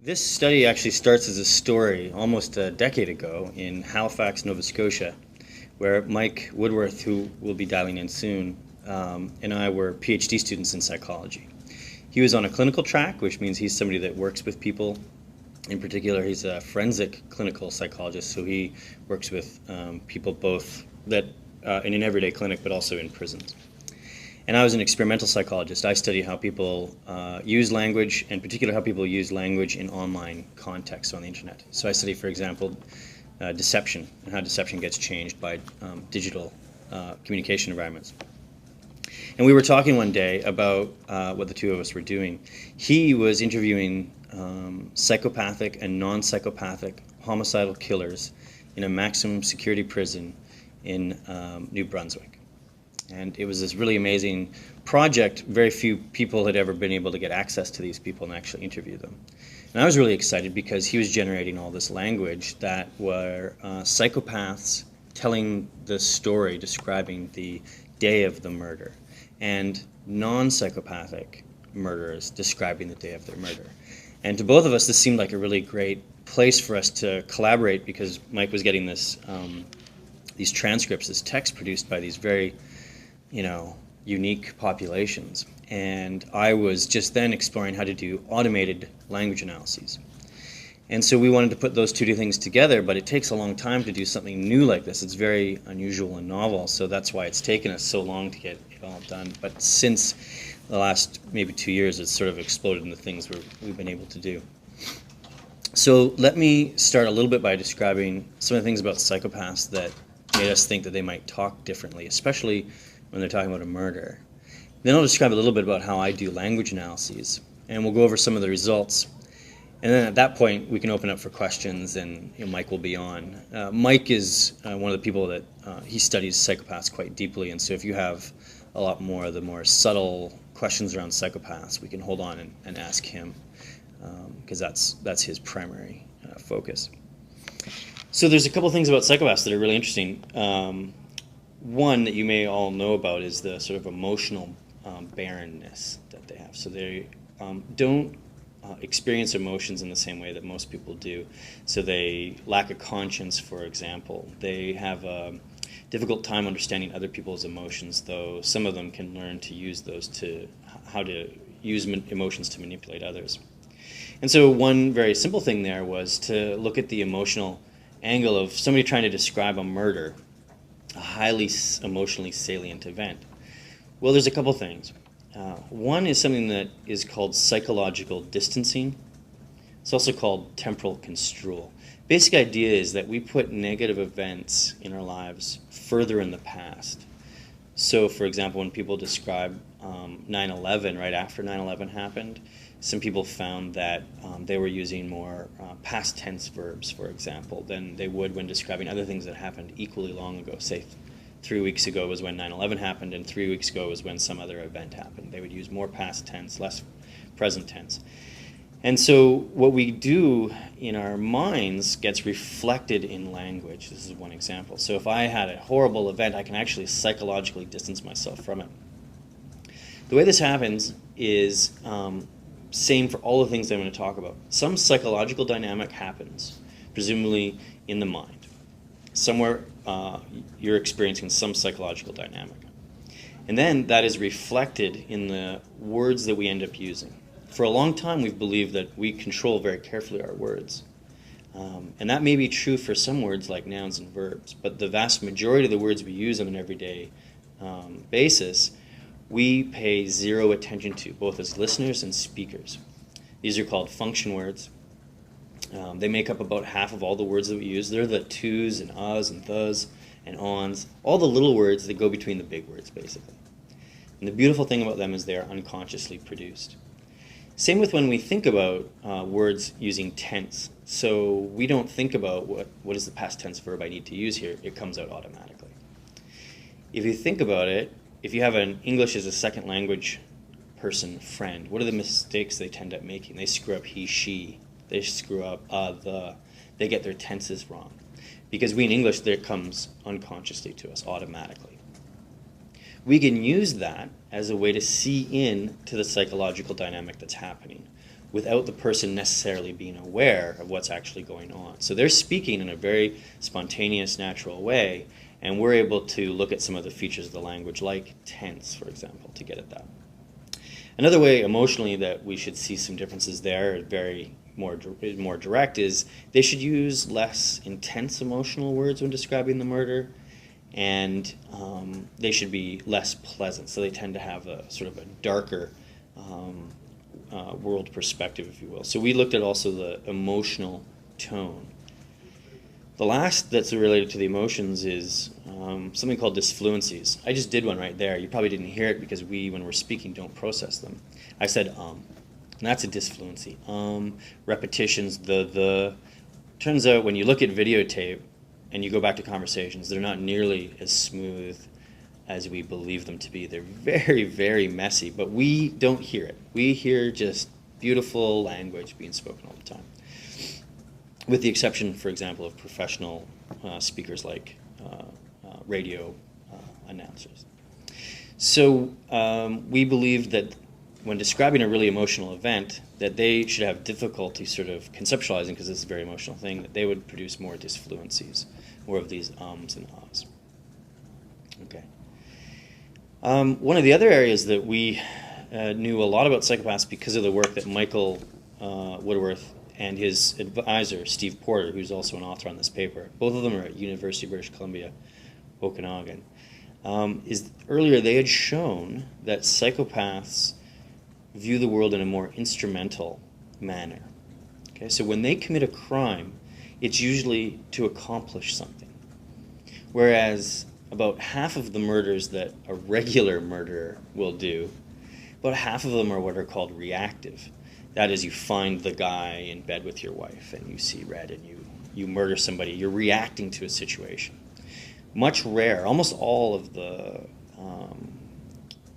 This study actually starts as a story almost a decade ago in Halifax, Nova Scotia, where Mike Woodworth, who will be dialing in soon, and I were PhD students in psychology. He was on a clinical track, which means he's somebody that works with people. In particular, he's a forensic clinical psychologist, so he works with people both that in an everyday clinic, but also in prisons. And I was an experimental psychologist. I study how people use language, and in particular how people use language in online contexts on the internet. So I study, for example, deception and how deception gets changed by digital communication environments. And we were talking one day about what the two of us were doing. He was interviewing psychopathic and non-psychopathic homicidal killers in a maximum security prison in New Brunswick. And it was this really amazing project. Very few people had ever been able to get access to these people and actually interview them. And I was really excited because he was generating all this language that were psychopaths telling the story, describing the day of the murder, and non-psychopathic murderers describing the day of their murder. And to both of us, this seemed like a really great place for us to collaborate, because Mike was getting this, these transcripts, this text produced by these very unique populations. And I was just then exploring how to do automated language analyses. And so we wanted to put those two things together, but it takes a long time to do something new like this. It's very unusual and novel, so that's why it's taken us so long to get it all done. But since the last maybe 2 years, it's sort of exploded into things we've been able to do. So let me start a little bit by describing some of the things about psychopaths that made us think that they might talk differently, especially when they're talking about a murder. Then I'll describe a little bit about how I do language analyses, and we'll go over some of the results. And then at that point, we can open up for questions, and Mike will be on. Mike is one of the people that he studies psychopaths quite deeply, and so if you have a lot more of the more subtle questions around psychopaths, we can hold on and ask him, because that's his primary focus. So there's a couple things about psychopaths that are really interesting. One that you may all know about is the sort of emotional barrenness that they have. So they don't experience emotions in the same way that most people do. So they lack a conscience, for example. They have a difficult time understanding other people's emotions, though some of them can learn to use those how to use emotions to manipulate others. And so one very simple thing there was to look at the emotional angle of somebody trying to describe a murder, a highly emotionally salient event. Well, there's a couple things. One is something that is called psychological distancing. It's also called temporal construal. Basic idea is that we put negative events in our lives further in the past. So, for example, when people describe 9/11, right after 9/11 happened, some people found that they were using more past tense verbs, for example, than they would when describing other things that happened equally long ago. Say 3 weeks ago was when 9/11 happened, and 3 weeks ago was when some other event happened. They would use more past tense, less present tense. And so what we do in our minds gets reflected in language. This is one example. So if I had a horrible event, I can actually psychologically distance myself from it. The way this happens is same for all the things I'm going to talk about. Some psychological dynamic happens, presumably in the mind. Somewhere you're experiencing some psychological dynamic. And then that is reflected in the words that we end up using. For a long time, we've believed that we control very carefully our words. And that may be true for some words like nouns and verbs, but the vast majority of the words we use on an everyday basis, we pay zero attention to, both as listeners and speakers. These are called function words. They make up about half of all the words that we use. They're the tos and uhs and thus and ons, all the little words that go between the big words, basically. And the beautiful thing about them is they are unconsciously produced. Same with when we think about words using tense. So we don't think about what is the past tense verb I need to use here. It comes out automatically. If you think about it, if you have an English as a second language person friend, what are the mistakes they tend up making? They screw up he, she. They screw up the. They get their tenses wrong. Because we in English, that comes unconsciously to us automatically. We can use that as a way to see in to the psychological dynamic that's happening. without the person necessarily being aware of what's actually going on. So they're speaking in a very spontaneous, natural way, and we're able to look at some of the features of the language, like tense, for example, to get at that. Another way emotionally that we should see some differences there, more direct, is they should use less intense emotional words when describing the murder, and they should be less pleasant. So they tend to have a sort of a darker world perspective, if you will. So we looked at also the emotional tone. The last that's related to the emotions is something called disfluencies. I just did one right there. You probably didn't hear it because we, when we're speaking, don't process them. I said and that's a disfluency. Repetitions, the turns out when you look at videotape and you go back to conversations, they're not nearly as smooth as we believe them to be. They're very, very messy, but we don't hear it. We hear just beautiful language being spoken all the time, with the exception, for example, of professional speakers like radio announcers. So we believed that when describing a really emotional event, that they should have difficulty sort of conceptualizing, because it's a very emotional thing, that they would produce more disfluencies, more of these ums and ahs. Okay. One of the other areas that we knew a lot about psychopaths because of the work that Michael Woodworth and his advisor, Steve Porter, who's also an author on this paper, both of them are at University of British Columbia, Okanagan, is earlier they had shown that psychopaths view the world in a more instrumental manner. Okay, so when they commit a crime, it's usually to accomplish something. Whereas about half of the murders that a regular murderer will do, about half of them are what are called reactive. That is, you find the guy in bed with your wife and you see red and you murder somebody. You're reacting to a situation. Much rarer, almost all of the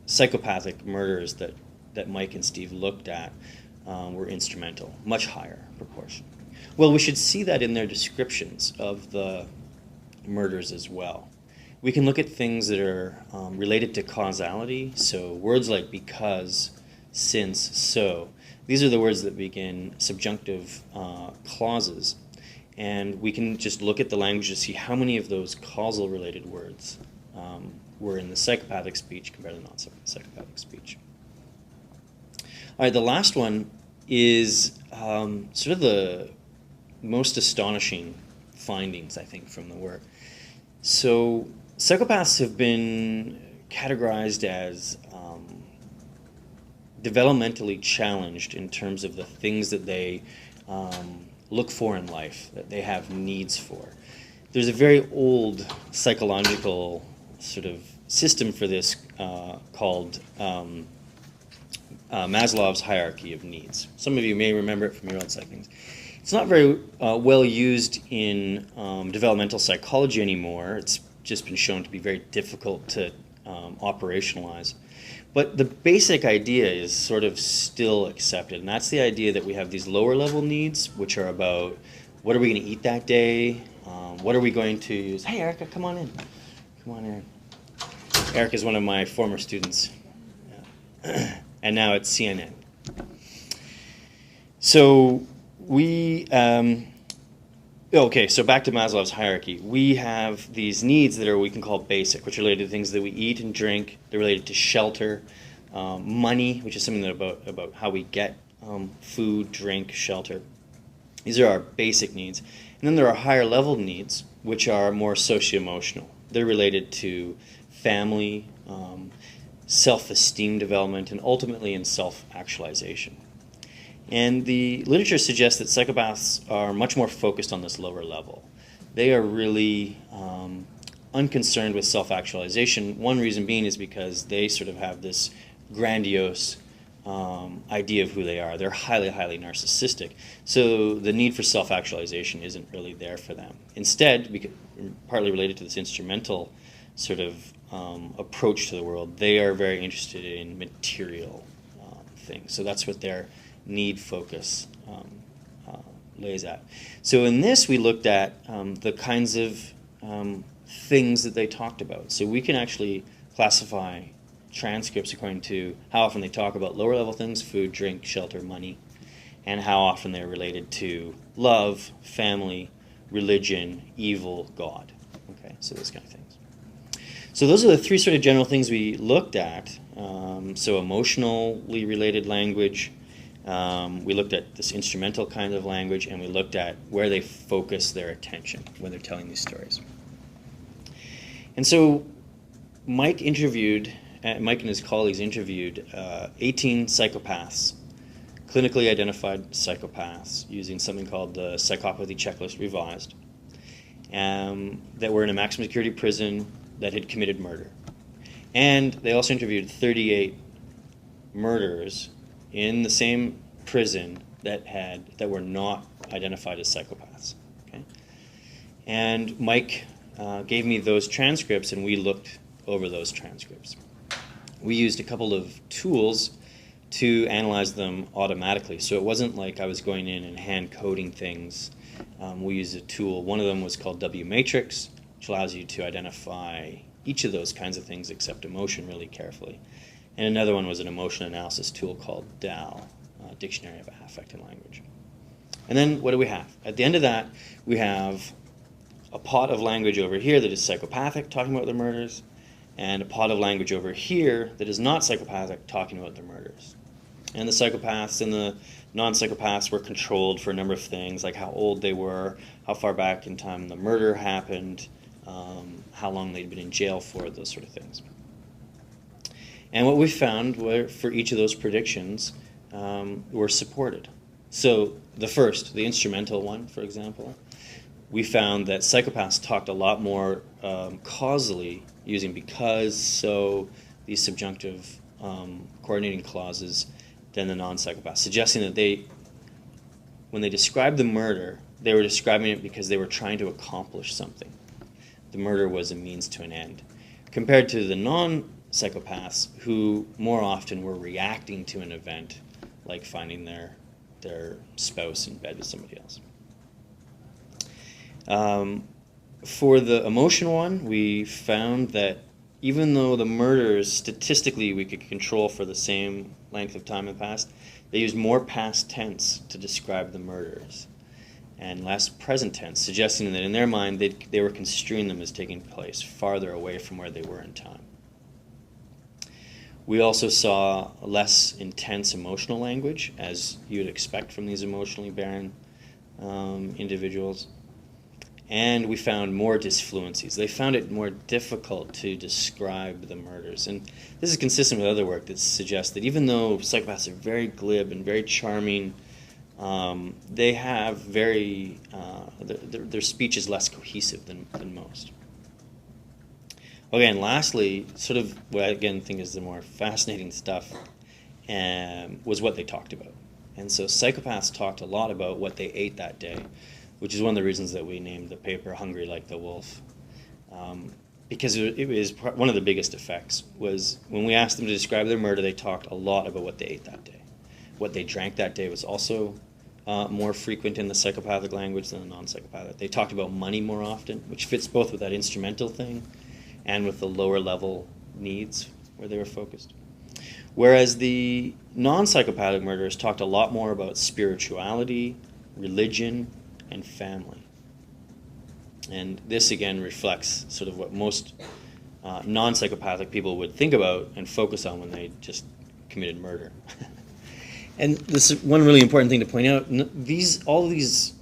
psychopathic murders that Mike and Steve looked at were instrumental, much higher proportion. Well, we should see that in their descriptions of the murders as well. We can look at things that are related to causality, so words like because, since, so. These are the words that begin subjunctive clauses, and we can just look at the language to see how many of those causal-related words were in the psychopathic speech compared to non-psychopathic speech. All right, the last one is sort of the most astonishing findings, I think, from the work. So psychopaths have been categorized as developmentally challenged in terms of the things that they look for in life, that they have needs for. There's a very old psychological sort of system for this called Maslow's hierarchy of needs. Some of you may remember it from your own psych things. It's not very well used in developmental psychology anymore. It's just been shown to be very difficult to operationalize. But the basic idea is sort of still accepted, and that's the idea that we have these lower level needs, which are about what are we going to eat that day, what are we going to use. Hey, Erica, come on in. Come on in. Erica is one of my former students, and now at CNN. So we, okay, so back to Maslow's hierarchy. We have these needs that are what we can call basic, which are related to things that we eat and drink. They're related to shelter, money, which is something that about how we get food, drink, shelter. These are our basic needs. And then there are higher level needs, which are more socio-emotional. They're related to family, self-esteem development, and ultimately in self-actualization. And the literature suggests that psychopaths are much more focused on this lower level. They are really unconcerned with self-actualization. One reason being is because they sort of have this grandiose idea of who they are. They're highly, highly narcissistic. So the need for self-actualization isn't really there for them. Instead, because, partly related to this instrumental sort of approach to the world, they are very interested in material things. So that's what their need focus lays at. So in this, we looked at the kinds of things that they talked about. So we can actually classify transcripts according to how often they talk about lower level things: food, drink, shelter, money. and how often they're related to love, family, religion, evil, God. Okay, so those kind of things. So those are the three sort of general things we looked at. So emotionally related language, we looked at this instrumental kind of language, and we looked at where they focus their attention when they're telling these stories. And so Mike and his colleagues interviewed 18 psychopaths, clinically identified psychopaths, using something called the Psychopathy Checklist Revised, that were in a maximum security prison that had committed murder. And they also interviewed 38 murderers in the same prison that were not identified as psychopaths. Okay? And Mike gave me those transcripts, and we looked over those transcripts. We used a couple of tools to analyze them automatically. So it wasn't like I was going in and hand coding things. We used a tool. One of them was called W Matrix, which allows you to identify each of those kinds of things except emotion really carefully. And another one was an emotion analysis tool called DAL, Dictionary of Affect and Language. And then what do we have? At the end of that, we have a pot of language over here that is psychopathic, talking about the murders, and a pot of language over here that is not psychopathic, talking about the murders. And the psychopaths and the non-psychopaths were controlled for a number of things, like how old they were, how far back in time the murder happened, how long they'd been in jail for, those sort of things. And what we found were, for each of those predictions, were supported. So the instrumental one, for example, we found that psychopaths talked a lot more causally, using because, so, these subjunctive coordinating clauses than the non-psychopaths, suggesting that when they described the murder, they were describing it because they were trying to accomplish something. The murder was a means to an end. Compared to the non-psychopaths, who more often were reacting to an event, like finding their spouse in bed with somebody else. For the emotion one, we found that even though the murders, statistically, we could control for the same length of time in the past, they used more past tense to describe the murders and less present tense, suggesting that in their mind they were construing them as taking place farther away from where they were in time. We also saw less intense emotional language, as you would expect from these emotionally barren individuals. And we found more disfluencies. They found it more difficult to describe the murders. And this is consistent with other work that suggests that even though psychopaths are very glib and very charming, they have their speech is less cohesive than most. Okay, and lastly, sort of what I again think is the more fascinating stuff was what they talked about. And so psychopaths talked a lot about what they ate that day, which is one of the reasons that we named the paper Hungry Like the Wolf. Because it was one of the biggest effects was when we asked them to describe their murder, they talked a lot about what they ate that day. What they drank that day was also more frequent in the psychopathic language than the non-psychopathic. They talked about money more often, which fits both with that instrumental thing and with the lower level needs where they were focused. Whereas the non-psychopathic murderers talked a lot more about spirituality, religion, and family. And this again reflects sort of what most non-psychopathic people would think about and focus on when they just committed murder. And this is one really important thing to point out. All of these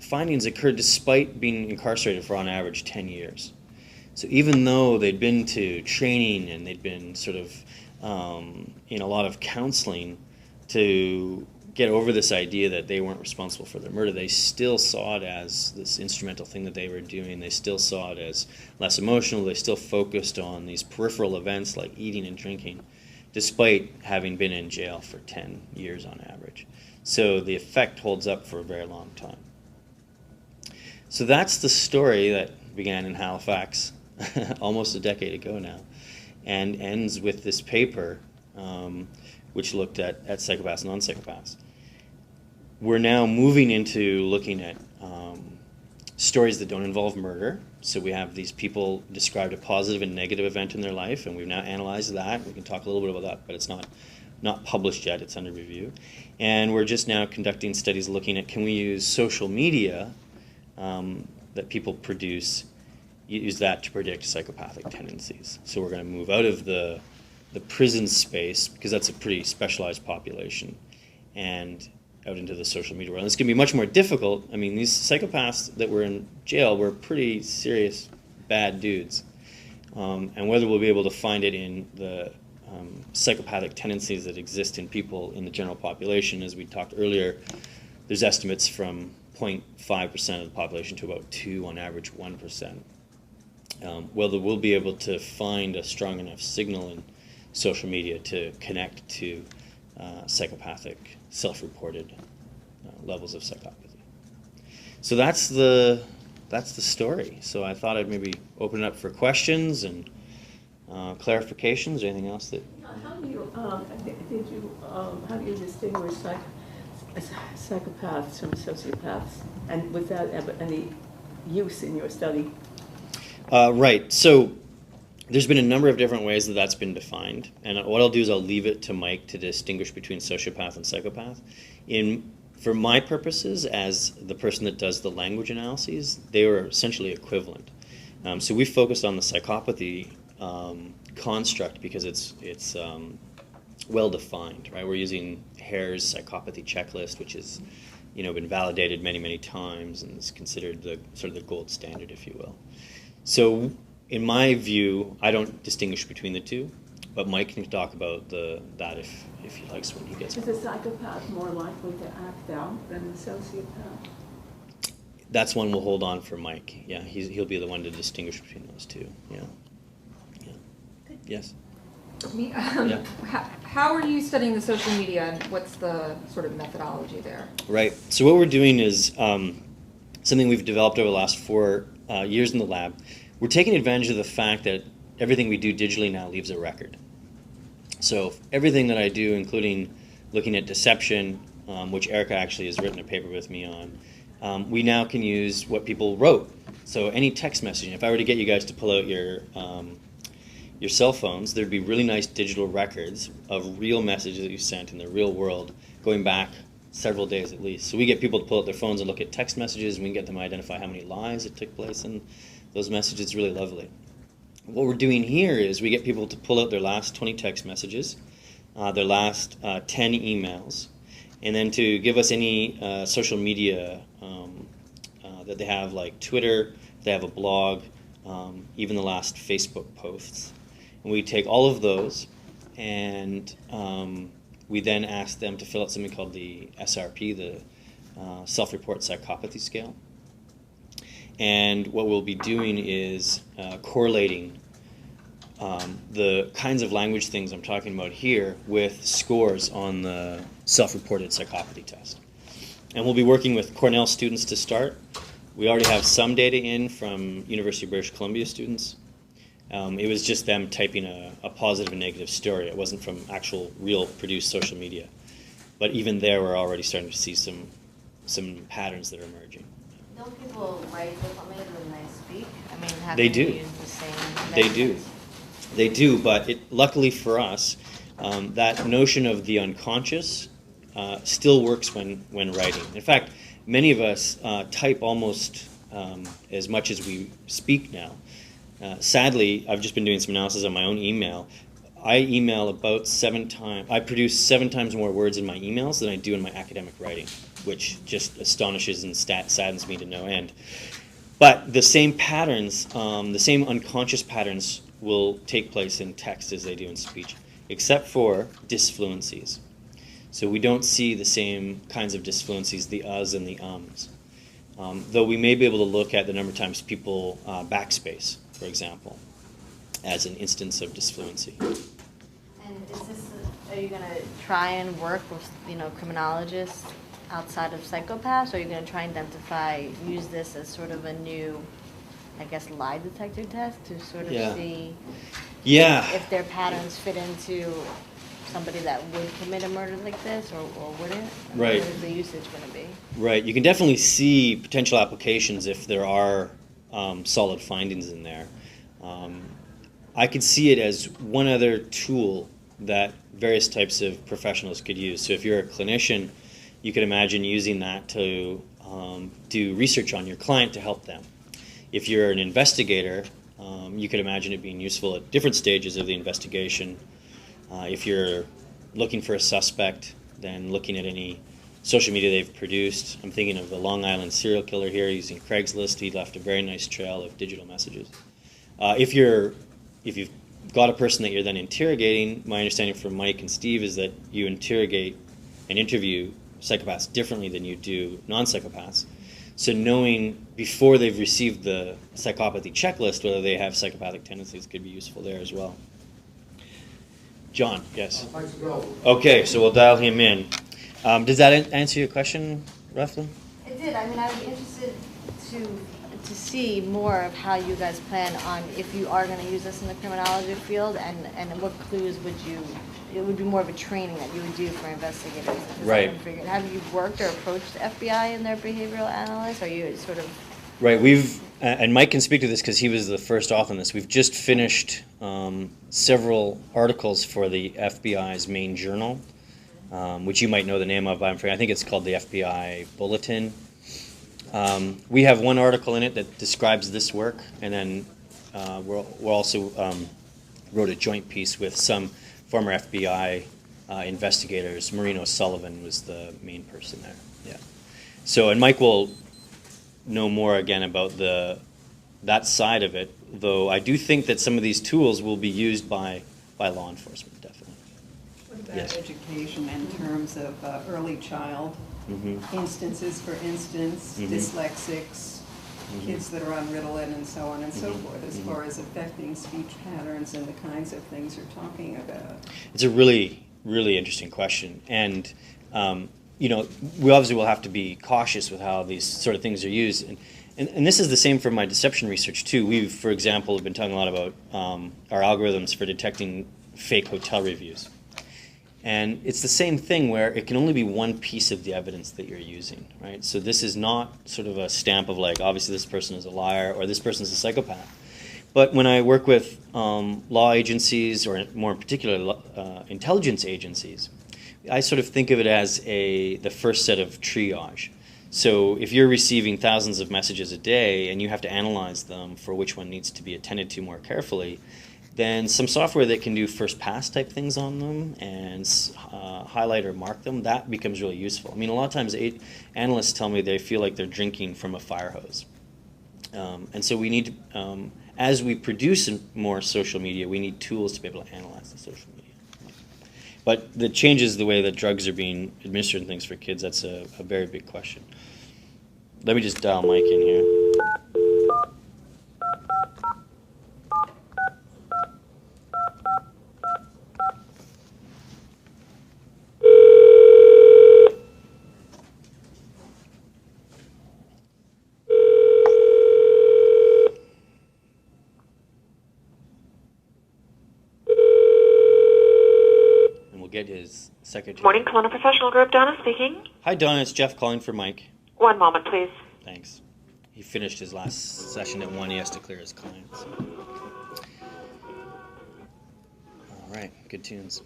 findings occurred despite being incarcerated for on average 10 years. So even though they'd been to training and they'd been sort of in a lot of counseling to get over this idea that they weren't responsible for their murder, they still saw it as this instrumental thing that they were doing. They still saw it as less emotional. They still focused on these peripheral events like eating and drinking, despite having been in jail for 10 years on average. So the effect holds up for a very long time. So that's the story that began in Halifax almost a decade ago now, and ends with this paper which looked at psychopaths and non-psychopaths. We're now moving into looking at stories that don't involve murder. So we have these people described a positive and negative event in their life, and we've now analyzed that. We can talk a little bit about that, but it's not not published yet, it's under review. And we're just now conducting studies looking at, can we use social media that people produce, use that to predict psychopathic tendencies. So we're going to move out of the prison space, because that's a pretty specialized population, and out into the social media world. And it's going to be much more difficult. I mean, these psychopaths that were in jail were pretty serious, bad dudes. And whether we'll be able to find it in the psychopathic tendencies that exist in people in the general population, as we talked earlier, there's estimates from 0.5% of the population to about 2, on average 1%. Whether we'll be able to find a strong enough signal in social media to connect to psychopathic, self-reported levels of psychopathy. So that's the story. So I thought I'd maybe open it up for questions and clarifications, or anything else that. How do you how do you distinguish psychopaths from sociopaths, and was that any use in your study? Right. So there's been a number of different ways that that's been defined, and what I'll do is I'll leave it to Mike to distinguish between sociopath and psychopath. For my purposes, as the person that does the language analyses, they are essentially equivalent. So we focused on the psychopathy construct because it's well defined, right? We're using Hare's psychopathy checklist, which has been validated many times and is considered the sort of the gold standard, if you will. So in my view, I don't distinguish between the two, but Mike can talk about that if he likes when he gets. Is a psychopath more likely to act out than the sociopath? That's one we'll hold on for Mike. Yeah, he'll be the one to distinguish between those two. Yeah. Yes. Yeah. How are you studying the social media, and what's the sort of methodology there? Right. So what we're doing is something we've developed over the last 4 years in the lab. We're taking advantage of the fact that everything we do digitally now leaves a record. So everything that I do, including looking at deception, which Erica actually has written a paper with me on, we now can use what people wrote. So any text messaging, if I were to get you guys to pull out your cell phones, there'd be really nice digital records of real messages that you sent in the real world going back several days at least. So we get people to pull out their phones and look at text messages, and we can get them to identify how many lies that took place in those messages. It's really lovely. What we're doing here is we get people to pull out their last 20 text messages, their last 10 emails, and then to give us any social media that they have, like Twitter, if they have a blog, even the last Facebook posts. And we take all of those, and we then ask them to fill out something called the SRP, the Self-Report Psychopathy Scale. And what we'll be doing is correlating the kinds of language things I'm talking about here with scores on the self-reported psychopathy test. And we'll be working with Cornell students to start. We already have some data in from University of British Columbia students. It was just them typing a positive and negative story. It wasn't from actual, real produced social media. But even there, we're already starting to see some patterns that are emerging. Don't people write the comments when they speak? I mean, have they they do. used the same They do. methods? They do, but luckily for us, that notion of the unconscious still works when writing. In fact, many of us type almost as much as we speak now. Sadly, I've just been doing some analysis on my own email. I email about 7 times. I produce 7 times more words in my emails than I do in my academic writing, which just astonishes and saddens me to no end. But the same patterns, the same unconscious patterns will take place in text as they do in speech, except for disfluencies. So we don't see the same kinds of disfluencies, the uhs and the ums. Though we may be able to look at the number of times people backspace, for example, as an instance of disfluency. And are you going to try and work with, criminologists outside of psychopaths, or are you going to try and use this as sort of a new, I guess, lie detector test to sort of see if their patterns fit into somebody that would commit a murder like this or wouldn't? Right. What is the usage going to be? Right. You can definitely see potential applications if there are solid findings in there. I could see it as one other tool that various types of professionals could use. So if you're a clinician, you could imagine using that to do research on your client to help them. If you're an investigator, you could imagine it being useful at different stages of the investigation. If you're looking for a suspect, then looking at any social media they've produced. I'm thinking of the Long Island serial killer here using Craigslist. He left a very nice trail of digital messages. If you've got a person that you're then interrogating, my understanding from Mike and Steve is that you interrogate and interview psychopaths differently than you do non-psychopaths. So knowing before they've received the psychopathy checklist whether they have psychopathic tendencies could be useful there as well. John, yes. Okay, so we'll dial him in. Does that answer your question, roughly? It did. I mean, I would be interested to see more of how you guys plan on if you are going to use this in the criminology field, and what clues would you? It would be more of a training that you would do for investigators. Right. Have you worked or approached the FBI and their behavioral analysts? Are you sort of? Right. We've and Mike can speak to this because he was the first author on this. We've just finished several articles for the FBI's main journal, which you might know the name of. I think it's called the FBI Bulletin. We have one article in it that describes this work, and then we're also wrote a joint piece with some former FBI investigators. Maureen O'Sullivan was the main person there. Yeah. So, and Mike will know more again about that side of it, though I do think that some of these tools will be used by law enforcement, definitely. What about Yes. education in terms of early child instances, for instance, dyslexics, kids that are on Ritalin and so on and so forth, as far as affecting speech patterns and the kinds of things you're talking about? It's a really, really interesting question, and you know, we obviously will have to be cautious with how these sort of things are used, and this is the same for my deception research too. We've, for example, been talking a lot about our algorithms for detecting fake hotel reviews. And it's the same thing where it can only be one piece of the evidence that you're using, right? So this is not sort of a stamp of like, obviously this person is a liar or this person is a psychopath. But when I work with law agencies, or more in particular intelligence agencies, I sort of think of it as the first set of triage. So if you're receiving thousands of messages a day and you have to analyze them for which one needs to be attended to more carefully, then some software that can do first pass type things on them and highlight or mark them, that becomes really useful. I mean, a lot of times analysts tell me they feel like they're drinking from a fire hose. And so we need, as we produce more social media, we need tools to be able to analyze the social media. But the changes the way that drugs are being administered and things for kids, that's a very big question. Let me just dial Mike in here. Get his secretary. Morning, Kelowna Professional Group. Donna speaking. Hi, Donna. It's Jeff calling for Mike. One moment, please. Thanks. He finished his last session at 1. He has to clear his clients. All right. Good tunes.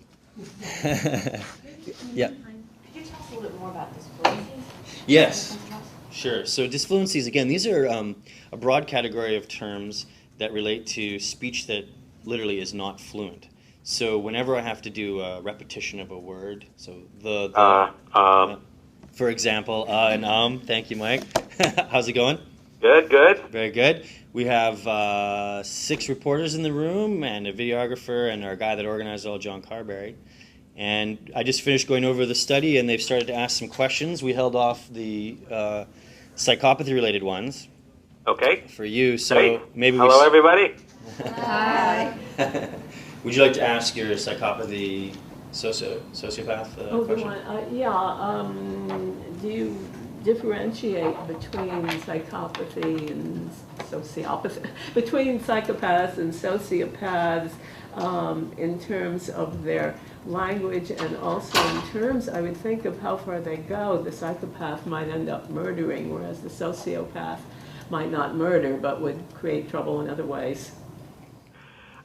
Yeah. Could you tell us a little bit more about dysfluencies? Yes. Sure. So dysfluencies, again, these are a broad category of terms that relate to speech that literally is not fluent. So whenever I have to do a repetition of a word, so for example, and thank you, Mike. How's it going? Good, good. Very good. We have 6 reporters in the room and a videographer and our guy that organized it all, John Carberry. And I just finished going over the study, and they've started to ask some questions. We held off the psychopathy-related ones. Okay. For you, so hey. Maybe we... Hello, everybody. Hi. Would you like to ask your psychopathy sociopath question? Do you differentiate between psychopathy and sociopathy, between psychopaths and sociopaths in terms of their language, and also in terms, I would think, of how far they go? The psychopath might end up murdering, whereas the sociopath might not murder but would create trouble in other ways.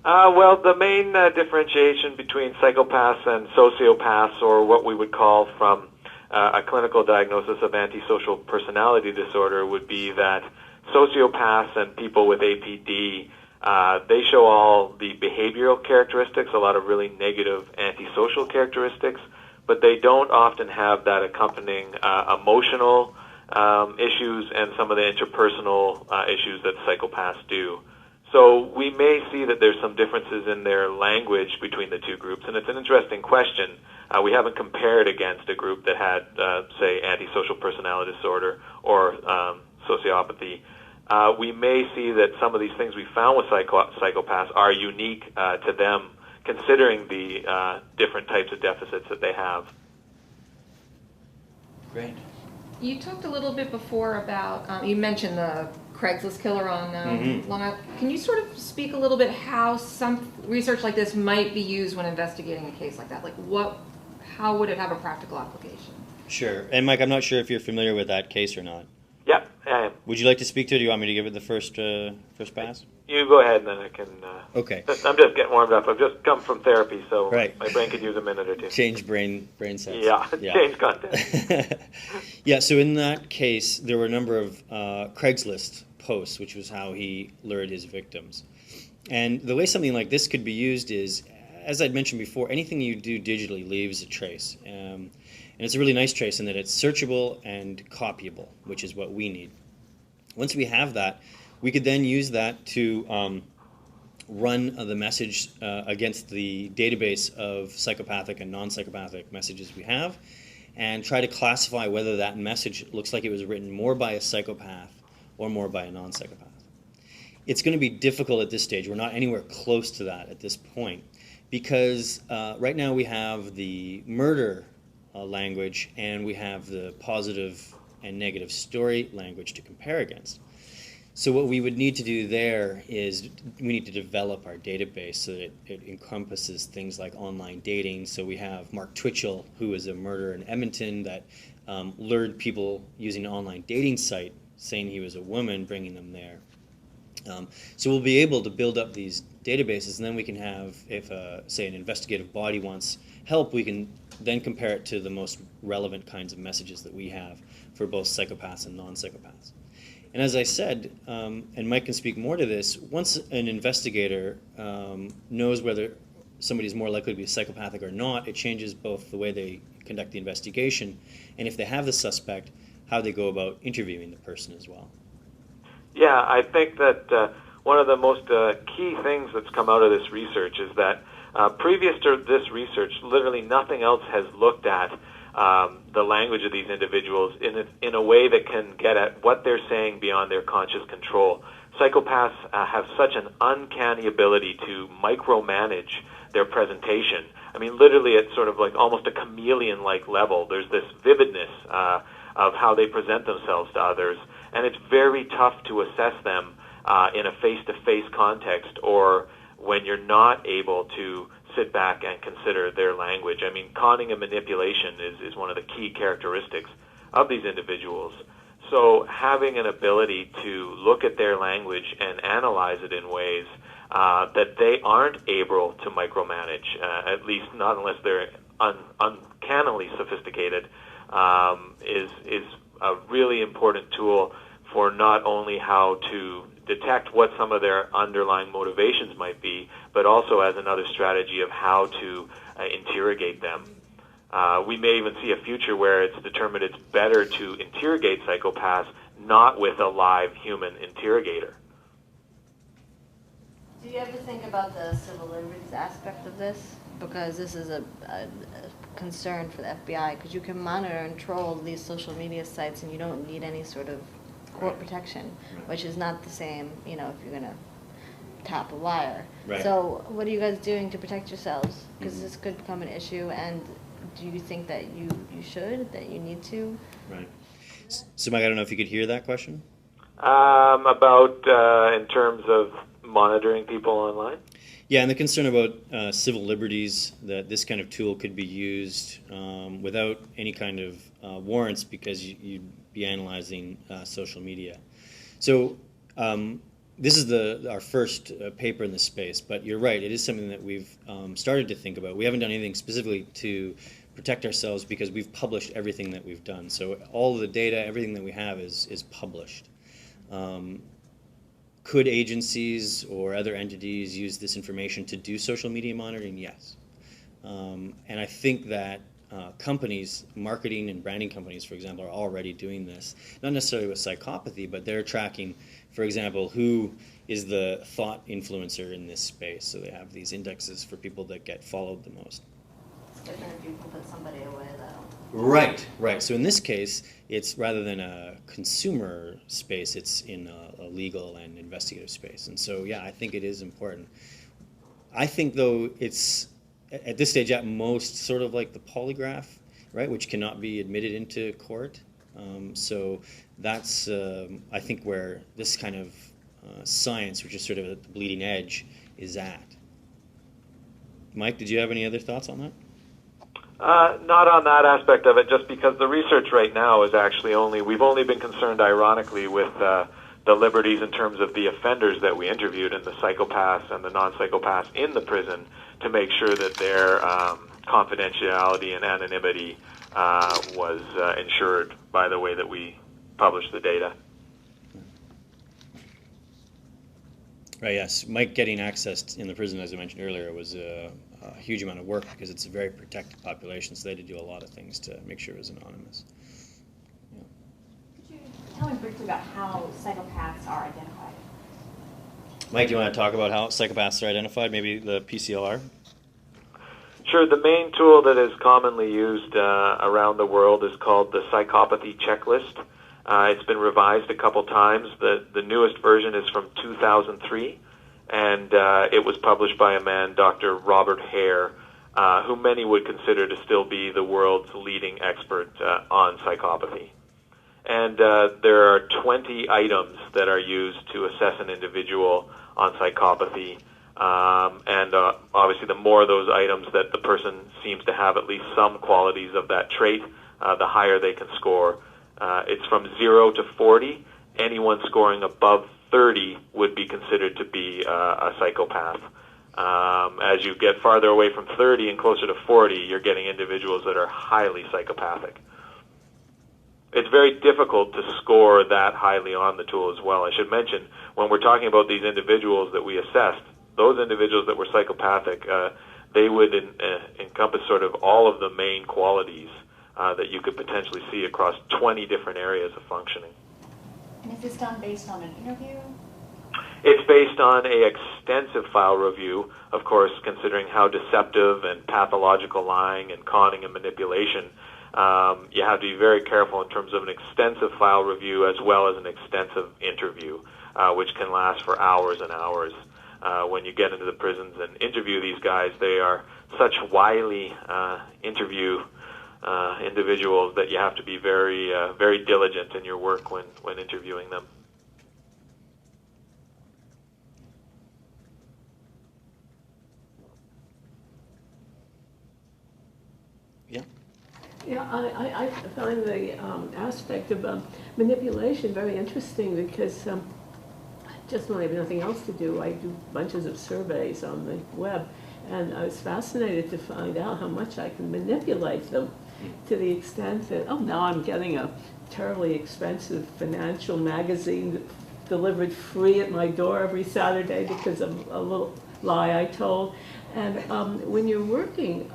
Well, the main differentiation between psychopaths and sociopaths, or what we would call from a clinical diagnosis of antisocial personality disorder, would be that sociopaths and people with APD, they show all the behavioral characteristics, a lot of really negative antisocial characteristics, but they don't often have that accompanying emotional issues and some of the interpersonal issues that psychopaths do. So we may see that there's some differences in their language between the two groups, and it's an interesting question. We haven't compared against a group that had, say, antisocial personality disorder or sociopathy. We may see that some of these things we found with psychopaths are unique to them, considering the different types of deficits that they have. Great. You talked a little bit before about, you mentioned the Craigslist killer on Long Island. Can you sort of speak a little bit how some research like this might be used when investigating a case like that? Like how would it have a practical application? Sure. And Mike, I'm not sure if you're familiar with that case or not. Yeah, I am. Would you like to speak to it? Do you want me to give it the first pass? You go ahead, and then I can... Okay. I'm just getting warmed up. I've just come from therapy, so Right. my brain could use a minute or two. Change brain cells. Yeah, change content. Yeah, so in that case, there were a number of Craigslist posts, which was how he lured his victims. And the way something like this could be used is, as I'd mentioned before, anything you do digitally leaves a trace. And it's a really nice trace in that it's searchable and copyable, which is what we need. Once we have that, we could then use that to run the message against the database of psychopathic and non-psychopathic messages we have, and try to classify whether that message looks like it was written more by a psychopath or more by a non-psychopath. It's going to be difficult at this stage. We're not anywhere close to that at this point, because right now we have the murder language and we have the positive and negative story language to compare against. So what we would need to do there is we need to develop our database so that it encompasses things like online dating. So we have Mark Twitchell, who was a murderer in Edmonton that lured people using an online dating site, saying he was a woman, bringing them there. So we'll be able to build up these databases, and then we can have, if say an investigative body wants help, we can then compare it to the most relevant kinds of messages that we have for both psychopaths and non-psychopaths. And as I said, and Mike can speak more to this, once an investigator knows whether somebody is more likely to be psychopathic or not, it changes both the way they conduct the investigation, and if they have the suspect, how they go about interviewing the person as well. Yeah, I think that one of the most key things that's come out of this research is that previous to this research, literally nothing else has looked at the language of these individuals in a way that can get at what they're saying beyond their conscious control. Psychopaths have such an uncanny ability to micromanage their presentation. I mean, literally at sort of like almost a chameleon-like level. There's this vividness of how they present themselves to others, and it's very tough to assess them in a face-to-face context or when you're not able to sit back and consider their language. I mean, conning and manipulation is one of the key characteristics of these individuals. So having an ability to look at their language and analyze it in ways that they aren't able to micromanage, at least not unless they're uncannily sophisticated, is a really important tool for not only how to detect what some of their underlying motivations might be, but also as another strategy of how to interrogate them. We may even see a future where it's determined it's better to interrogate psychopaths not with a live human interrogator. Do you ever think about the civil liberties aspect of this? Because this is a concern for the FBI, because you can monitor and troll these social media sites and you don't need any sort of court protection, which is not the same, you know, if you're going to tap a wire. Right. So what are you guys doing to protect yourselves? Because this could become an issue, and do you think that you should, that you need to? Right. So Mike, I don't know if you could hear that question? About in terms of monitoring people online? Yeah, and the concern about civil liberties, that this kind of tool could be used without any kind of warrants because you'd be analyzing social media. So this is our first paper in this space, but you're right, it is something that we've started to think about. We haven't done anything specifically to protect ourselves because we've published everything that we've done. So all of the data, everything that we have is published. Could agencies or other entities use this information to do social media monitoring? Yes. And I think that companies, marketing and branding companies, for example, are already doing this. Not necessarily with psychopathy, but they're tracking, for example, who is the thought influencer in this space. So they have these indexes for people that get followed the most. It's different if you can put somebody away, though. Right, right. So in this case, it's rather than a consumer space, it's in a legal and investigative space. And so, yeah, I think it is important. I think, though, it's at this stage at most sort of like the polygraph, right, which cannot be admitted into court. So that's, I think, where this kind of science, which is sort of at the bleeding edge, is at. Mike, did you have any other thoughts on that? Not on that aspect of it, just because the research right now is actually we've only been concerned, ironically, with the liberties in terms of the offenders that we interviewed and the psychopaths and the non-psychopaths in the prison to make sure that their confidentiality and anonymity was ensured by the way that we published the data. Right, yes. Mike getting access in the prison, as I mentioned earlier, was a huge amount of work because it's a very protected population, so they had to do a lot of things to make sure it was anonymous. Yeah. Could you tell me briefly about how psychopaths are identified? Mike, do you want to talk about how psychopaths are identified, maybe the PCLR? Sure. The main tool that is commonly used around the world is called the Psychopathy Checklist. It's been revised a couple times. The newest version is from 2003, and it was published by a man, Dr. Robert Hare, who many would consider to still be the world's leading expert on psychopathy. And there are 20 items that are used to assess an individual on psychopathy. And obviously, the more of those items that the person seems to have at least some qualities of that trait, the higher they can score. It's from 0 to 40. Anyone scoring above 30 would be considered to be a psychopath. As you get farther away from 30 and closer to 40, you're getting individuals that are highly psychopathic. It's very difficult to score that highly on the tool as well. I should mention, when we're talking about these individuals that we assessed, those individuals that were psychopathic, they would encompass sort of all of the main qualities that you could potentially see across 20 different areas of functioning. And is this done based on an interview? It's based on an extensive file review, of course, considering how deceptive and pathological lying and conning and manipulation. You have to be very careful in terms of an extensive file review as well as an extensive interview, which can last for hours and hours. When you get into the prisons and interview these guys, they are such wily individuals that you have to be very, very diligent in your work when interviewing them. Yeah. Yeah, I find the aspect of manipulation very interesting because just when I have nothing else to do, I do bunches of surveys on the web, and I was fascinated to find out how much I can manipulate them to the extent that, oh, now I'm getting a terribly expensive financial magazine delivered free at my door every Saturday because of a little lie I told. And when you're working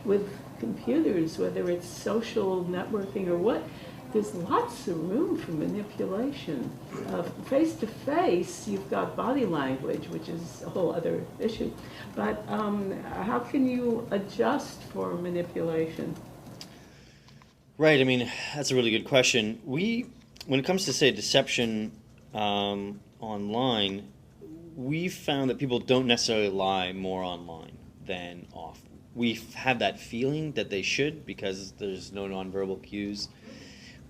with computers, whether it's social networking or what, there's lots of room for manipulation. Face-to-face, you've got body language, which is a whole other issue. But how can you adjust for manipulation? Right, I mean, that's a really good question. When it comes to, say, deception online, we've found that people don't necessarily lie more online than off. We have that feeling that they should because there's no nonverbal cues.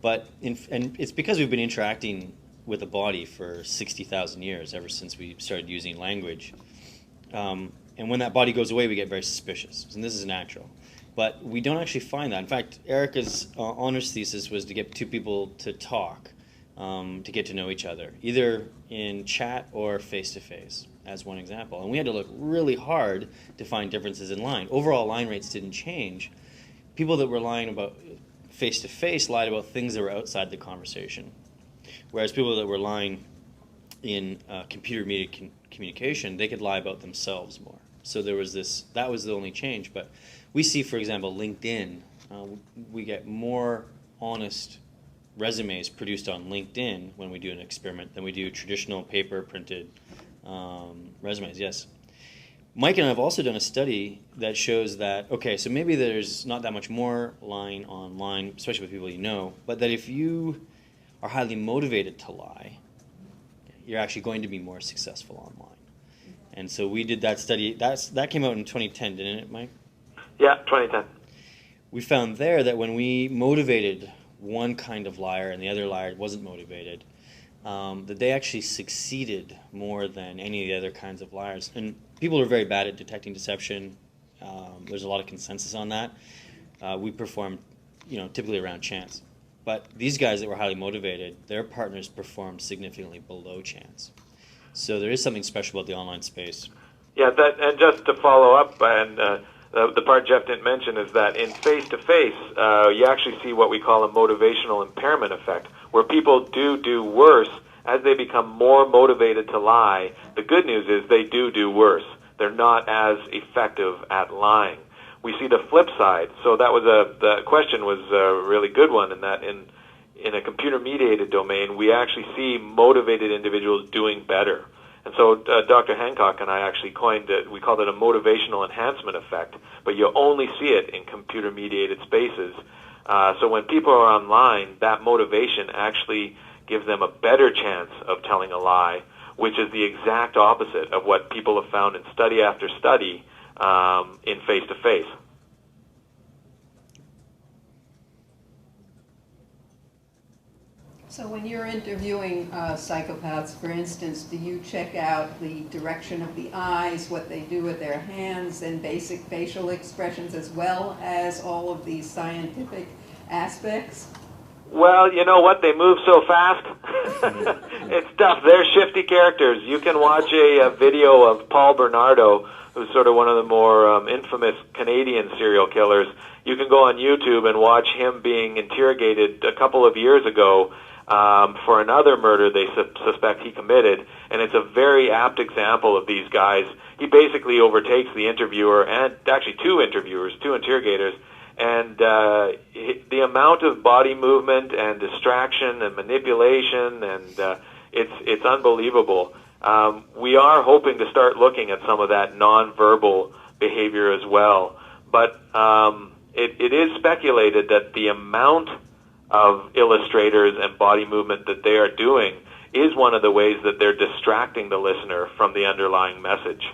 But and it's because we've been interacting with the body for 60,000 years, ever since we started using language. And when that body goes away, we get very suspicious, and this is natural. But we don't actually find that. In fact, Erica's honors thesis was to get two people to talk to get to know each other, either in chat or face-to-face, as one example. And we had to look really hard to find differences in lying. Overall line rates didn't change. People that were lying about face-to-face lied about things that were outside the conversation, whereas people that were lying in computer-mediated communication, they could lie about themselves more. So there was this, that was the only change. But we see, for example, LinkedIn, we get more honest resumes produced on LinkedIn when we do an experiment than we do traditional paper printed resumes. Yes. Mike and I have also done a study that shows that, okay, so maybe there's not that much more lying online, especially with people you know, but that if you are highly motivated to lie, you're actually going to be more successful online. And so we did that study. That came out in 2010, didn't it, Mike? Yeah, 2010. We found there that when we motivated one kind of liar and the other liar wasn't motivated, that they actually succeeded more than any of the other kinds of liars. And people are very bad at detecting deception. There's a lot of consensus on that. We performed, typically around chance. But these guys that were highly motivated, their partners performed significantly below chance. So there is something special about the online space. Yeah, and just to follow up, and the part Jeff didn't mention is that in face-to-face, you actually see what we call a motivational impairment effect, where people do worse as they become more motivated to lie. The good news is they do worse. They're not as effective at lying. We see the flip side. So that was the question was a really good one, in that in a computer-mediated domain, we actually see motivated individuals doing better. And so Dr. Hancock and I actually coined it, we called it a motivational enhancement effect, but you only see it in computer-mediated spaces. So when people are online, that motivation actually gives them a better chance of telling a lie, which is the exact opposite of what people have found in study after study in face-to-face. So when you're interviewing psychopaths, for instance, do you check out the direction of the eyes, what they do with their hands, and basic facial expressions, as well as all of these scientific aspects? Well, you know what? They move so fast. It's tough. They're shifty characters. You can watch a video of Paul Bernardo, who's sort of one of the more infamous Canadian serial killers. You can go on YouTube and watch him being interrogated a couple of years ago for another murder they suspect he committed, and it's a very apt example of these guys. He basically overtakes the interviewer, and actually two interrogators, and the amount of body movement and distraction and manipulation, and it's unbelievable. We are hoping to start looking at some of that nonverbal behavior as well, but it is speculated that the amount of illustrators and body movement that they are doing is one of the ways that they're distracting the listener from the underlying message,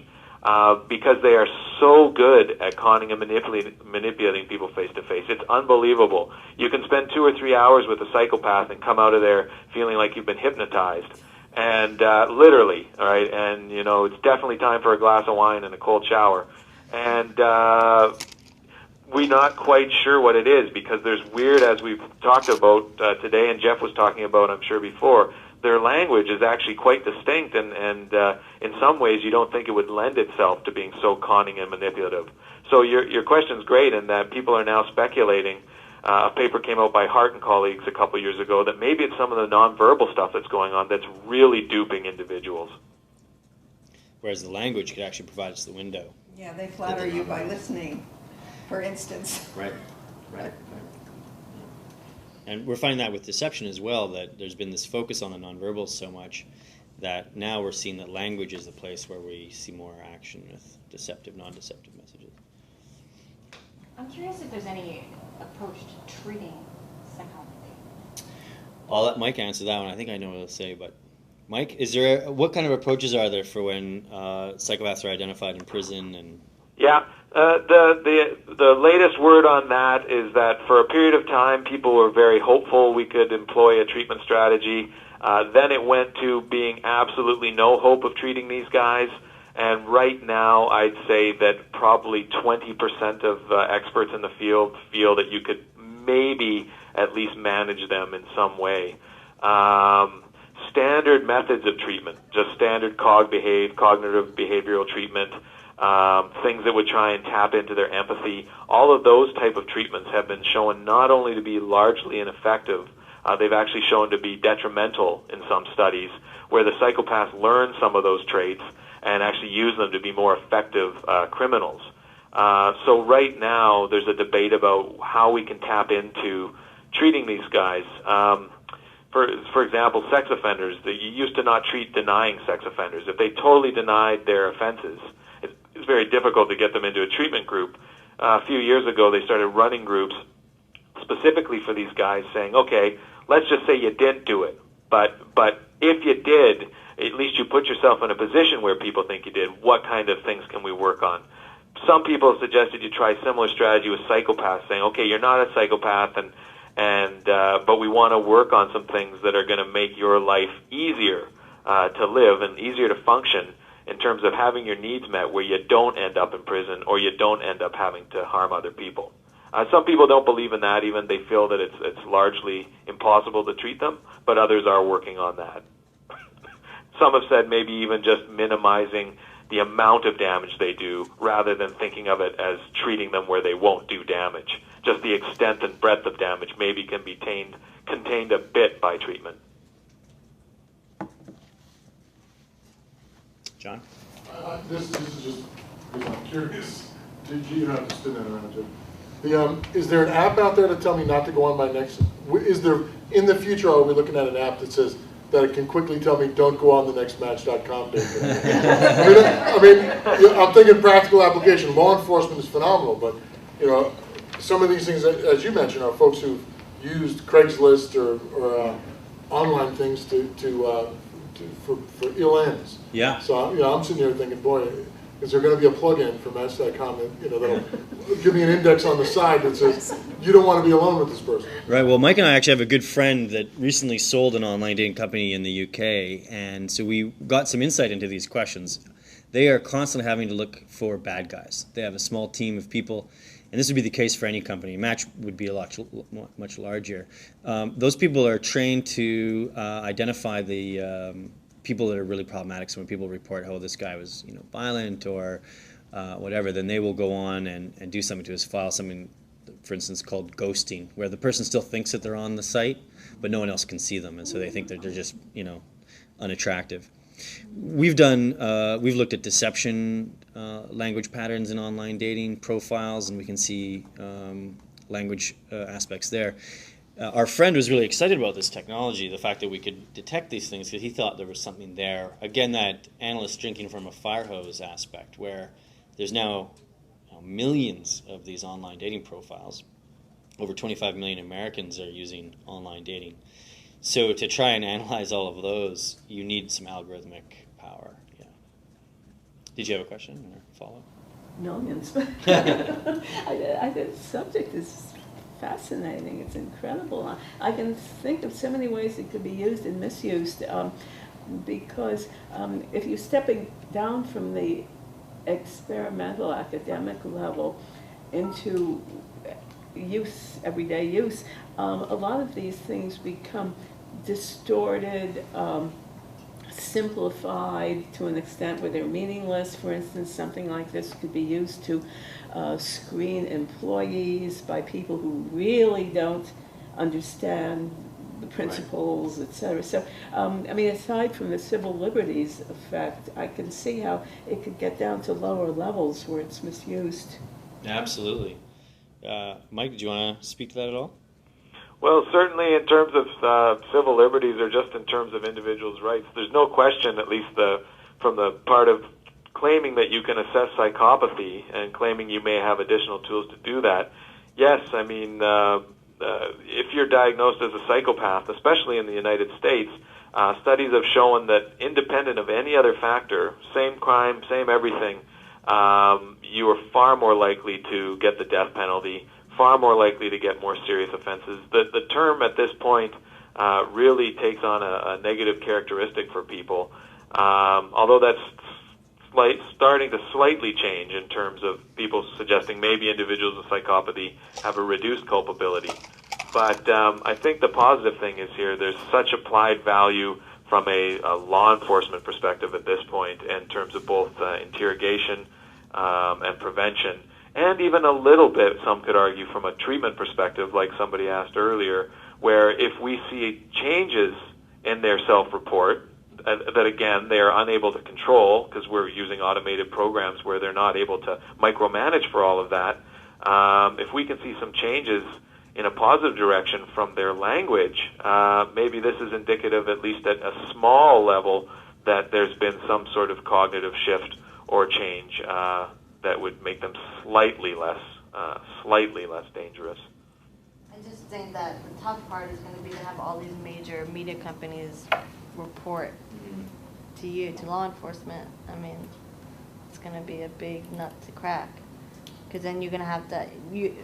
because they are so good at conning and manipulating people face-to-face. It's unbelievable. You can spend 2 or 3 hours with a psychopath and come out of there feeling like you've been hypnotized. And literally, all right, and it's definitely time for a glass of wine and a cold shower. And we're not quite sure what it is, because there's weird, as we've talked about today, and Jeff was talking about, I'm sure, before, their language is actually quite distinct, and in some ways you don't think it would lend itself to being so conning and manipulative. So your question's great, in that people are now speculating. A paper came out by Hart and colleagues a couple years ago that maybe it's some of the nonverbal stuff that's going on that's really duping individuals. Whereas the language could actually provide us the window. Yeah, they flatter you by listening, for instance. Right. And we're finding that with deception as well, that there's been this focus on the nonverbals so much that now we're seeing that language is the place where we see more action with deceptive, non-deceptive messages. I'm curious if there's any approach to treating psychopathy. I'll let Mike answer that one. I think I know what he'll say, but Mike, what kind of approaches are there for when psychopaths are identified in prison? And yeah, the latest word on that is that for a period of time, people were very hopeful we could employ a treatment strategy. Then it went to being absolutely no hope of treating these guys. And right now, I'd say that probably 20% of experts in the field feel that you could maybe at least manage them in some way. standard methods of treatment, just standard cognitive behavioral treatment, things that would try and tap into their empathy. All of those type of treatments have been shown not only to be largely ineffective, they've actually shown to be detrimental in some studies, where the psychopaths learn some of those traits and actually use them to be more effective criminals. So right now, there's a debate about how we can tap into treating these guys. For example, sex offenders, you used to not treat denying sex offenders. If they totally denied their offenses, it's very difficult to get them into a treatment group. A few years ago, they started running groups specifically for these guys, saying, okay, let's just say you didn't do it, but if you did, at least you put yourself in a position where people think you did. What kind of things can we work on? Some people suggested you try a similar strategy with psychopaths, saying, okay, you're not a psychopath, but we want to work on some things that are going to make your life easier to live and easier to function in terms of having your needs met, where you don't end up in prison or you don't end up having to harm other people. Some people don't believe in that even. They feel that it's largely impossible to treat them, but others are working on that. Some have said maybe even just minimizing the amount of damage they do rather than thinking of it as treating them where they won't do damage. Just the extent and breadth of damage maybe can be contained a bit by treatment. John? This is just because I'm curious. You don't have to spin that around, Jim. Is there an app out there to tell me not to go on my next? Is there, in the future, are we looking at an app that says that it can quickly tell me don't go on the nextmatch.com date? I'm thinking practical application. Law enforcement is phenomenal, but some of these things, as you mentioned, are folks who've used Craigslist or online things for ill ends. Yeah. So I'm sitting here thinking, boy, is there going to be a plug-in for Match.com that'll give me an index on the side that says you don't want to be alone with this person? Right. Well, Mike and I actually have a good friend that recently sold an online dating company in the UK, and so we got some insight into these questions. They are constantly having to look for bad guys. They have a small team of people, and this would be the case for any company. Match would be much larger. Those people are trained to identify the people that are really problematic. So when people report, oh, this guy was violent or whatever, then they will go on and do something to his file, something, for instance, called ghosting, where the person still thinks that they're on the site, but no one else can see them, and so they think that they're just unattractive. We've looked at deception language patterns in online dating profiles, and we can see language aspects there. Our friend was really excited about this technology, the fact that we could detect these things, because he thought there was something there. Again, that analyst drinking from a fire hose aspect, where there's now millions of these online dating profiles. Over 25 million Americans are using online dating. So to try and analyze all of those, you need some algorithmic power. Yeah. Did you have a question or follow-up? Millions. I think the subject is fascinating. It's incredible. I can think of so many ways it could be used and misused, because if you're stepping down from the experimental academic level into use, everyday use, a lot of these things become distorted, simplified to an extent where they're meaningless. For instance, something like this could be used to screen employees by people who really don't understand the principles, right, etc. So, aside from the civil liberties effect, I can see how it could get down to lower levels where it's misused. Absolutely. Mike, did you want to speak to that at all? Well, certainly in terms of civil liberties or just in terms of individuals' rights, there's no question, at least from the part of claiming that you can assess psychopathy and claiming you may have additional tools to do that. Yes, if you're diagnosed as a psychopath, especially in the United States, studies have shown that independent of any other factor, same crime, same everything, you are far more likely to get the death penalty, far more likely to get more serious offenses. The term at this point really takes on a negative characteristic for people, although that's starting to slightly change in terms of people suggesting maybe individuals with psychopathy have a reduced culpability. But I think the positive thing is here, there's such applied value from a law enforcement perspective at this point in terms of both interrogation and prevention, and even a little bit, some could argue, from a treatment perspective, like somebody asked earlier, where if we see changes in their self-report, that again, they are unable to control because we're using automated programs where they're not able to micromanage for all of that. If we can see some changes in a positive direction from their language, maybe this is indicative, at least at a small level, that there's been some sort of cognitive shift or change that would make them slightly less dangerous. I just think that the tough part is going to be to have all these major media companies report to you, to law enforcement. I mean, it's going to be a big nut to crack. Because then you're going to have to,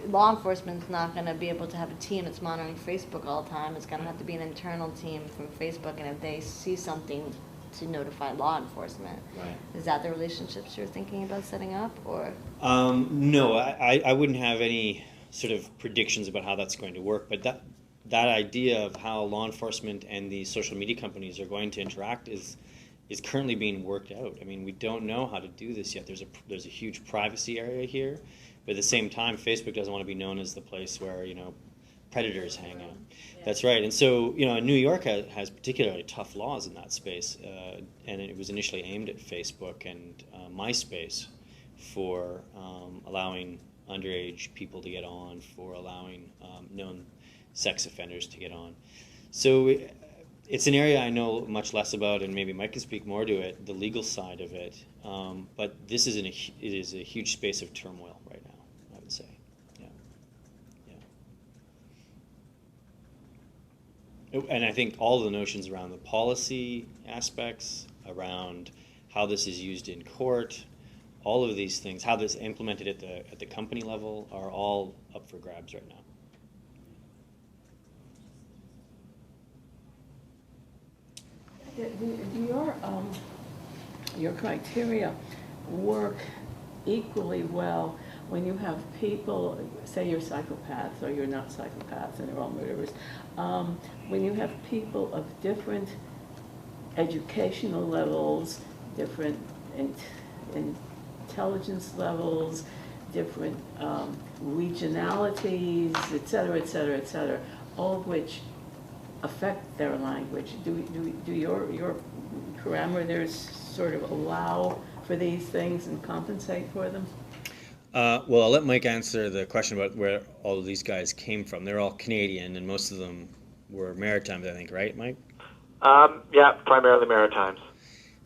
law enforcement's not going to be able to have a team that's monitoring Facebook all the time. It's going to have to be an internal team from Facebook, and if they see something, to notify law enforcement. Right. Is that the relationships you're thinking about setting up, or? No, I wouldn't have any sort of predictions about how that's going to work, but that idea of how law enforcement and the social media companies are going to interact is currently being worked out. I mean, we don't know how to do this yet. There's a huge privacy area here, but at the same time, Facebook doesn't want to be known as the place where, predators hang out. That's right. And so, New York has particularly tough laws in that space, and it was initially aimed at Facebook and MySpace for allowing underage people to get on, for allowing known sex offenders to get on. So it's an area I know much less about, and maybe Mike can speak more to it, the legal side of it. But this is it is a huge space of turmoil right now, I would say. And I think all the notions around the policy aspects, around how this is used in court, all of these things, how this is implemented at the company level, are all up for grabs right now. Do your criteria work equally well when you have people, say you're psychopaths or you're not psychopaths and they're all murderers, when you have people of different educational levels, different intelligence levels, different regionalities, et cetera, all of which affect their language? Do your parameters sort of allow for these things and compensate for them? Well, I'll let Mike answer the question about where all of these guys came from. They're all Canadian, and most of them were Maritimes, I think, right, Mike? Yeah, primarily Maritimes.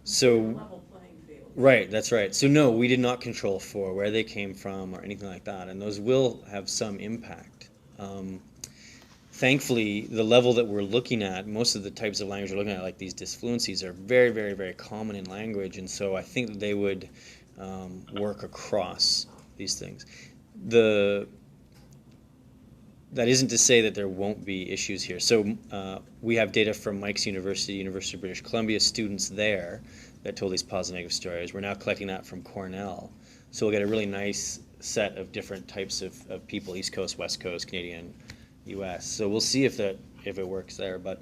So, Level playing field. right, that's right. So no, we did not control for where they came from or anything like that, and those will have some impact. Thankfully, the level that we're looking at, most of the types of language we're looking at, like these disfluencies, are very, very, very common in language, and so I think that they would work across these things. That isn't to say that there won't be issues here. So we have data from Mike's University of British Columbia, students there that told these positive negative stories. We're now collecting that from Cornell. So we'll get a really nice set of different types of people, East Coast, West Coast, Canadian, US. So we'll see if it works there. But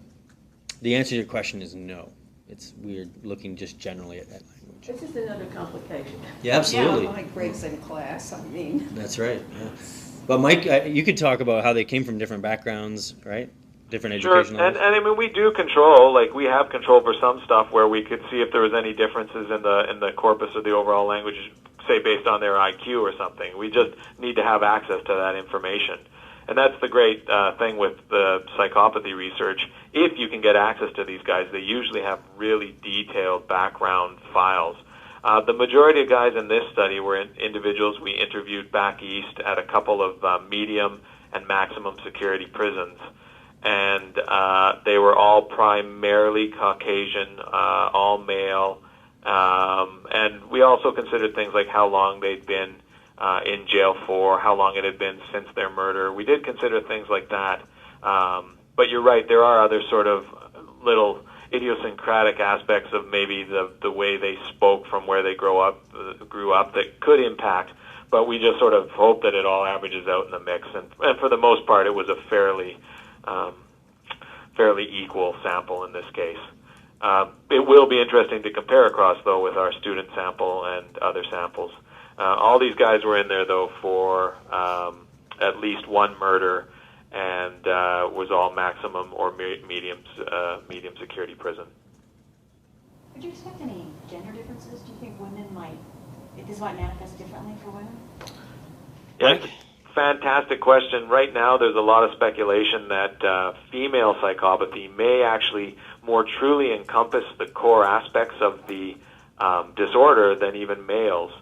the answer to your question is no. It's weird looking just generally at that language. It's just another complication. Yeah, absolutely. Yeah, like breaks in class, I mean. That's right. Yeah. But Mike, you could talk about how they came from different backgrounds, right? Different educational. Sure, and I mean we do control. Like we have control for some stuff where we could see if there was any differences in the corpus of the overall language, say based on their IQ or something. We just need to have access to that information. And that's the great thing with the psychopathy research. If you can get access to these guys, they usually have really detailed background files. The majority of guys in this study were individuals we interviewed back east at a couple of medium and maximum security prisons. And they were all primarily Caucasian, all male. And we also considered things like how long they'd been in jail for, how long it had been since their murder. We did consider things like that. But you're right, there are other sort of little idiosyncratic aspects of maybe the way they spoke from where they grew up that could impact. but we just sort of hope that it all averages out in the mix, and for the most part, it was a fairly equal sample in this case. It will be interesting to compare across, though, with our student sample and other samples. All these guys were in there, though, for at least one murder, and was all maximum or medium security prison. Would you expect any gender differences? Do you think this might manifest differently for women? Yeah, it's a fantastic question. Right now, there's a lot of speculation that female psychopathy may actually more truly encompass the core aspects of the disorder than even males.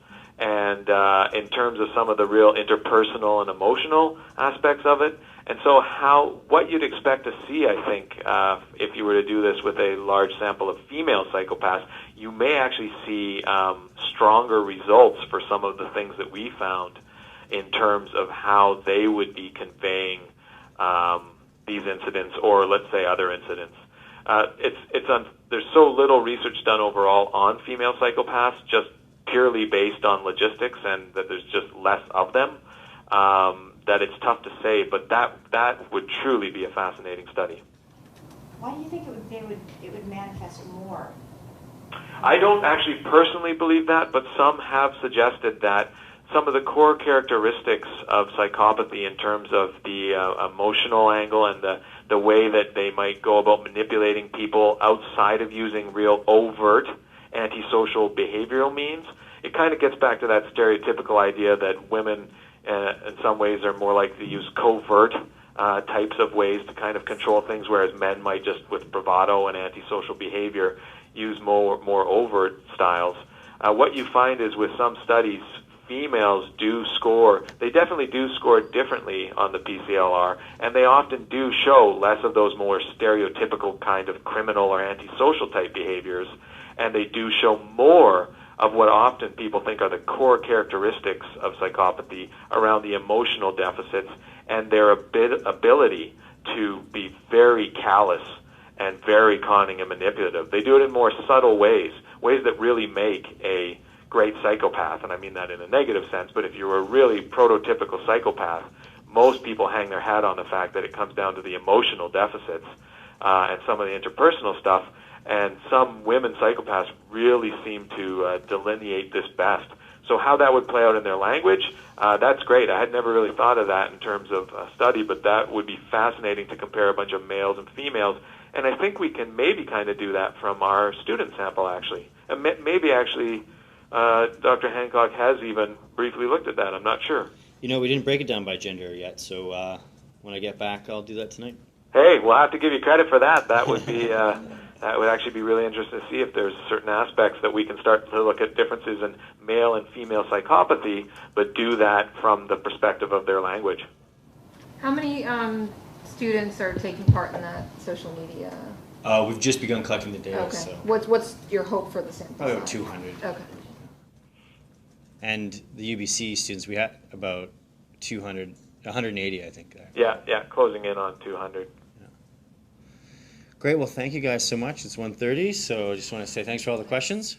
And in terms of some of the real interpersonal and emotional aspects of it. And so what you'd expect to see, I think, if you were to do this with a large sample of female psychopaths, you may actually see stronger results for some of the things that we found in terms of how they would be conveying these incidents, or let's say other incidents. There's so little research done overall on female psychopaths, just purely based on logistics, and that there's just less of them, that it's tough to say, but that would truly be a fascinating study. Why do you think it would manifest more? I don't actually personally believe that, but some have suggested that some of the core characteristics of psychopathy in terms of the emotional angle and the way that they might go about manipulating people outside of using real overt antisocial behavioral means, it kind of gets back to that stereotypical idea that women in some ways are more likely to use covert types of ways to kind of control things, whereas men might just, with bravado and antisocial behavior, use more overt styles. What you find is with some studies, females they definitely do score differently on the PCLR, and they often do show less of those more stereotypical kind of criminal or antisocial type behaviors, and they do show more of what often people think are the core characteristics of psychopathy around the emotional deficits and their ability to be very callous and very conning and manipulative. They do it in more subtle ways that really make a great psychopath, and I mean that in a negative sense, but if you're a really prototypical psychopath, most people hang their hat on the fact that it comes down to the emotional deficits and some of the interpersonal stuff, and some women psychopaths really seem to delineate this best. So how that would play out in their language, that's great. I had never really thought of that in terms of study, but that would be fascinating to compare a bunch of males and females, and I think we can maybe kind of do that from our student sample, actually. And maybe actually Dr. Hancock has even briefly looked at that. I'm not sure. We didn't break it down by gender yet, so when I get back, I'll do that tonight. Hey, we'll have to give you credit for that. That would be that would actually be really interesting to see if there's certain aspects that we can start to look at differences in male and female psychopathy, but do that from the perspective of their language. How many students are taking part in that social media? We've just begun collecting the data. Okay. So What's your hope for the sample probably size? about 200. Okay. And the UBC students, we had about 200, 180, I think. Yeah, closing in on 200. Yeah. Great. Well, thank you guys so much. It's 1:30, so I just want to say thanks for all the questions.